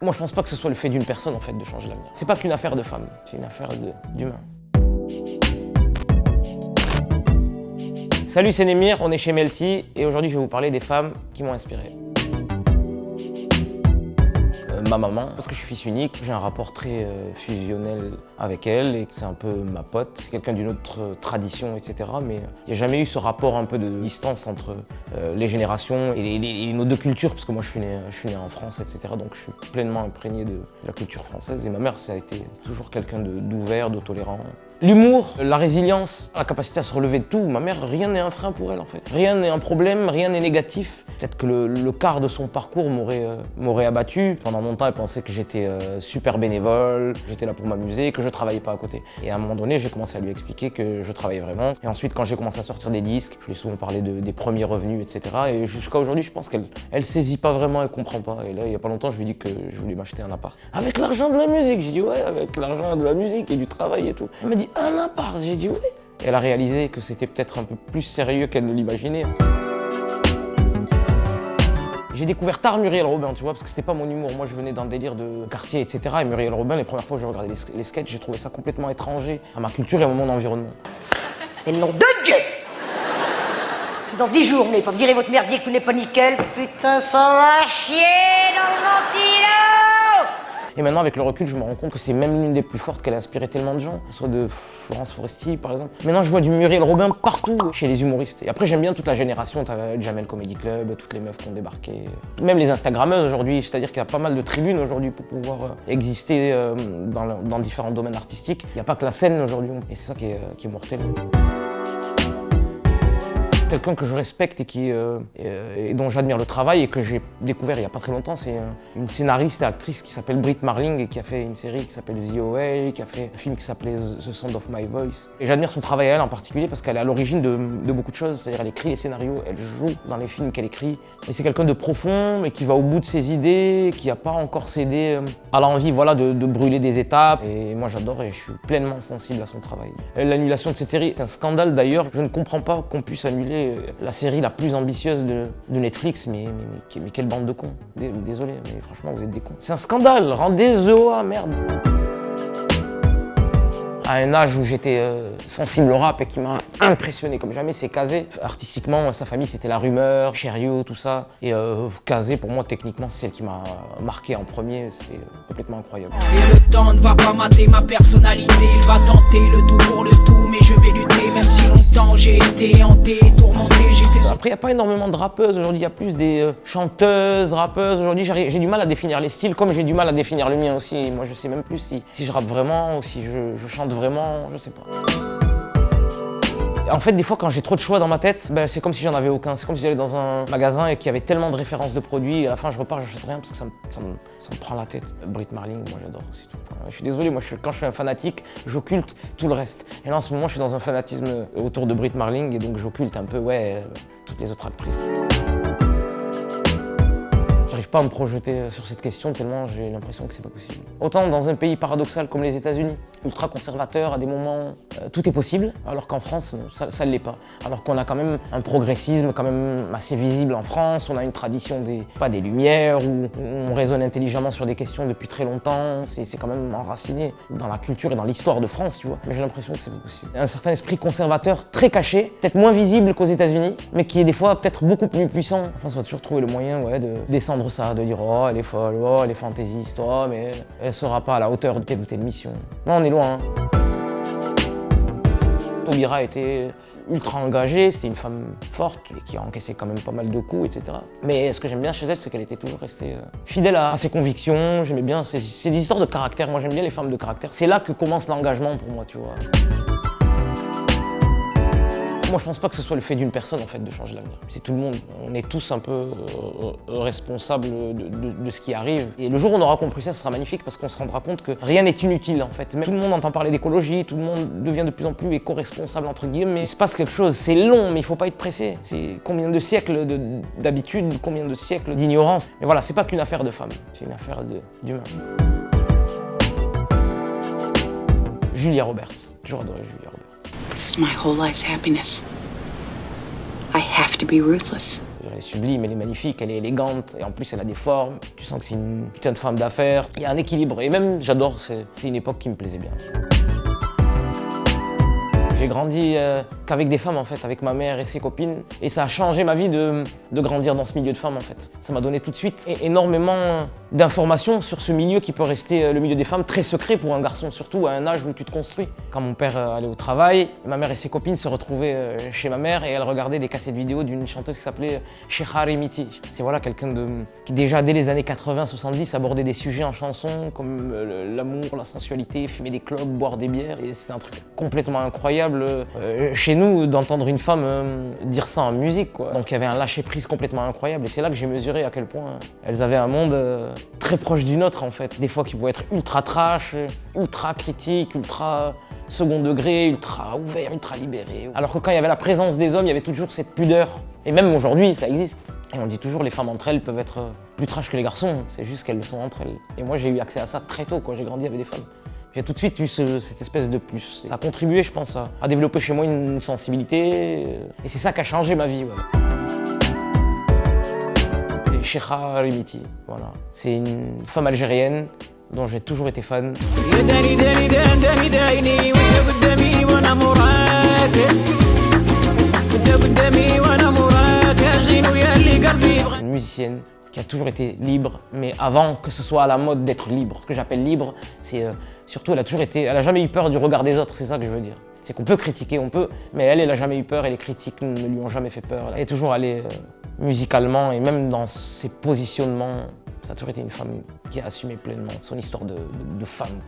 Moi, je pense pas que ce soit le fait d'une personne, en fait, de changer l'avenir. C'est pas qu'une affaire de femme, c'est une affaire d'humain. Salut, c'est Némir, on est chez Melty et aujourd'hui, je vais vous parler des femmes qui m'ont inspiré. Ma maman, parce que je suis fils unique, j'ai un rapport très fusionnel avec elle et c'est un peu ma pote. C'est quelqu'un d'une autre tradition, etc. Mais il n'y a jamais eu ce rapport un peu de distance entre les générations et nos deux cultures, parce que moi je suis né en France, etc. Donc je suis pleinement imprégné de la culture française et ma mère, ça a été toujours quelqu'un d'ouvert, de tolérant. L'humour, la résilience, la capacité à se relever de tout. Ma mère, rien n'est un frein pour elle en fait. Rien n'est un problème, rien n'est négatif. Peut-être que le quart de son parcours m'aurait abattu. Pendant longtemps, elle pensait que j'étais super bénévole, j'étais là pour m'amuser, que je travaillais pas à côté. Et à un moment donné, j'ai commencé à lui expliquer que je travaillais vraiment. Et ensuite, quand j'ai commencé à sortir des disques, je lui ai souvent parlé des premiers revenus, etc. Et jusqu'à aujourd'hui, je pense qu'elle saisit pas vraiment, elle comprend pas. Et là, il y a pas longtemps, je lui ai dit que je voulais m'acheter un appart. Avec l'argent de la musique. J'ai dit ouais, avec l'argent de la musique et du travail et tout. Elle m'a dit un appart. J'ai dit oui. Et elle a réalisé que c'était peut-être un peu plus sérieux qu'elle ne l'imaginait. J'ai découvert tard Muriel Robin, tu vois, parce que c'était pas mon humour. Moi, je venais d'un délire de quartier, etc. Et Muriel Robin, les premières fois que j'ai regardé les sketchs, j'ai trouvé ça complètement étranger à ma culture et à mon environnement. Et le nom de Dieu! Si dans 10 jours, vous n'avez pas viré votre merdier, que tout n'est pas nickel, putain, ça va chier dans le ventilo! Et maintenant, avec le recul, je me rends compte que c'est même l'une des plus fortes qu'elle a inspiré tellement de gens, soit de Florence Foresti, par exemple. Maintenant, je vois du Muriel Robin partout chez les humoristes. Et après, j'aime bien toute la génération. T'as Jamel Comedy Club, toutes les meufs qui ont débarqué. Même les Instagrammeuses aujourd'hui, c'est-à-dire qu'il y a pas mal de tribunes aujourd'hui pour pouvoir exister dans différents domaines artistiques. Il n'y a pas que la scène aujourd'hui. Et c'est ça qui est mortel. Quelqu'un que je respecte et dont j'admire le travail et que j'ai découvert il n'y a pas très longtemps, c'est une scénariste et actrice qui s'appelle Britt Marling et qui a fait une série qui s'appelle The OA, qui a fait un film qui s'appelait The Sound of My Voice. Et j'admire son travail à elle en particulier parce qu'elle est à l'origine de beaucoup de choses, c'est-à-dire elle écrit les scénarios, elle joue dans les films qu'elle écrit. Et c'est quelqu'un de profond mais qui va au bout de ses idées, qui n'a pas encore cédé à l'envie de brûler des étapes. Et moi j'adore et je suis pleinement sensible à son travail. L'annulation de cette série est un scandale d'ailleurs, je ne comprends pas qu'on puisse annuler la série la plus ambitieuse de Netflix, mais quelle bande de cons. Désolé, mais franchement, vous êtes des cons. C'est un scandale, rendez The OA, merde. À un âge où j'étais sensible au rap et qui m'a impressionné comme jamais, c'est Kazé. Artistiquement, sa famille, c'était La Rumeur, Cherio, tout ça. Et Kazé, pour moi, techniquement, c'est celle qui m'a marqué en premier. C'était complètement incroyable. Et le temps ne va pas mater ma personnalité. Il va tenter le tout pour le tout, mais je vais lutter. Même si longtemps j'ai été hanté, tourmenté, j'ai fait ça. Après, il n'y a pas énormément de rappeuses aujourd'hui. Il y a plus des chanteuses, rappeuses. Aujourd'hui, j'ai du mal à définir les styles, comme j'ai du mal à définir le mien aussi. Moi, je sais même plus si je rappe vraiment ou si je chante vraiment, je sais pas. En fait, des fois, quand j'ai trop de choix dans ma tête, c'est comme si j'en avais aucun. C'est comme si j'allais dans un magasin et qu'il y avait tellement de références de produits, et à la fin, je repars, j'achète rien parce que ça me prend la tête. Britt Marling, moi j'adore, c'est tout. Je suis désolé, quand je suis un fanatique, j'occulte tout le reste. Et là, en ce moment, je suis dans un fanatisme autour de Britt Marling et donc j'occulte un peu, toutes les autres actrices. J'arrive pas à me projeter sur cette question tellement j'ai l'impression que c'est pas possible. Autant dans un pays paradoxal comme les États-Unis, ultra conservateur, à des moments, tout est possible, alors qu'en France, ça ne l'est pas. Alors qu'on a quand même un progressisme quand même assez visible en France, on a une tradition des Lumières, où on raisonne intelligemment sur des questions depuis très longtemps, c'est quand même enraciné dans la culture et dans l'histoire de France, tu vois. Mais j'ai l'impression que c'est pas possible. Il y a un certain esprit conservateur très caché, peut-être moins visible qu'aux États-Unis, mais qui est des fois peut-être beaucoup plus puissant. Enfin, on va toujours trouver le moyen de descendre ça, de dire oh elle est folle, oh elle est fantaisiste, oh mais elle sera pas à la hauteur de telle ou telle mission. Non, on est loin. Taubira était ultra engagée, c'était une femme forte qui a encaissé quand même pas mal de coups, etc. Mais ce que j'aime bien chez elle, c'est qu'elle était toujours restée fidèle à ses convictions. J'aimais bien, c'est des histoires de caractère. Moi j'aime bien les femmes de caractère. C'est là que commence l'engagement pour moi, tu vois. Moi, je pense pas que ce soit le fait d'une personne, en fait, de changer l'avenir. C'est tout le monde. On est tous un peu responsables de ce qui arrive. Et le jour où on aura compris ça, ce sera magnifique parce qu'on se rendra compte que rien n'est inutile, en fait. Même tout le monde entend parler d'écologie, tout le monde devient de plus en plus éco-responsable, entre guillemets. Mais il se passe quelque chose. C'est long, mais il faut pas être pressé. C'est combien de siècles d'habitude, combien de siècles d'ignorance. Mais voilà, c'est pas qu'une affaire de femme, c'est une affaire d'humain. Julia Roberts. Toujours adoré Julia Roberts. This is my whole life's happiness. I have to be ruthless. Elle est sublime, elle est magnifique, elle est élégante, et en plus elle a des formes. Tu sens que c'est une putain de femme d'affaires. Il y a un équilibre, et même, j'adore, c'est une époque qui me plaisait bien. J'ai grandi qu'avec des femmes en fait, avec ma mère et ses copines. Et ça a changé ma vie de grandir dans ce milieu de femmes en fait. Ça m'a donné tout de suite énormément d'informations sur ce milieu qui peut rester le milieu des femmes, très secret pour un garçon, surtout à un âge où tu te construis. Quand mon père allait au travail, ma mère et ses copines se retrouvaient chez ma mère et elles regardaient des cassettes vidéo d'une chanteuse qui s'appelait Sheikha Remiti. C'est voilà quelqu'un qui déjà dès les années 80-70 abordait des sujets en chanson comme l'amour, la sensualité, fumer des clopes, boire des bières. Et c'était un truc complètement incroyable. Chez nous d'entendre une femme dire ça en musique quoi. Donc il y avait un lâcher prise complètement incroyable et c'est là que j'ai mesuré à quel point elles avaient un monde très proche du nôtre en fait. Des fois qui pouvaient être ultra trash, ultra critique, ultra second degré, ultra ouvert, ultra libéré. Alors que quand il y avait la présence des hommes, il y avait toujours cette pudeur. Et même aujourd'hui ça existe. Et on dit toujours les femmes entre elles peuvent être plus trash que les garçons, c'est juste qu'elles le sont entre elles. Et moi j'ai eu accès à ça très tôt quoi, j'ai grandi avec des femmes. J'ai tout de suite eu cette espèce de plus. Ça a contribué, je pense, à développer chez moi une sensibilité. Et c'est ça qui a changé ma vie. Ouais. Et Sheikha Remiti, voilà. C'est une femme algérienne dont j'ai toujours été fan. Une musicienne qui a toujours été libre, mais avant que ce soit à la mode d'être libre. Ce que j'appelle libre, c'est surtout elle a jamais eu peur du regard des autres, c'est ça que je veux dire. C'est qu'on peut critiquer, mais elle a jamais eu peur et les critiques ne lui ont jamais fait peur. Elle est toujours allée musicalement et même dans ses positionnements, ça a toujours été une femme qui a assumé pleinement son histoire de femme.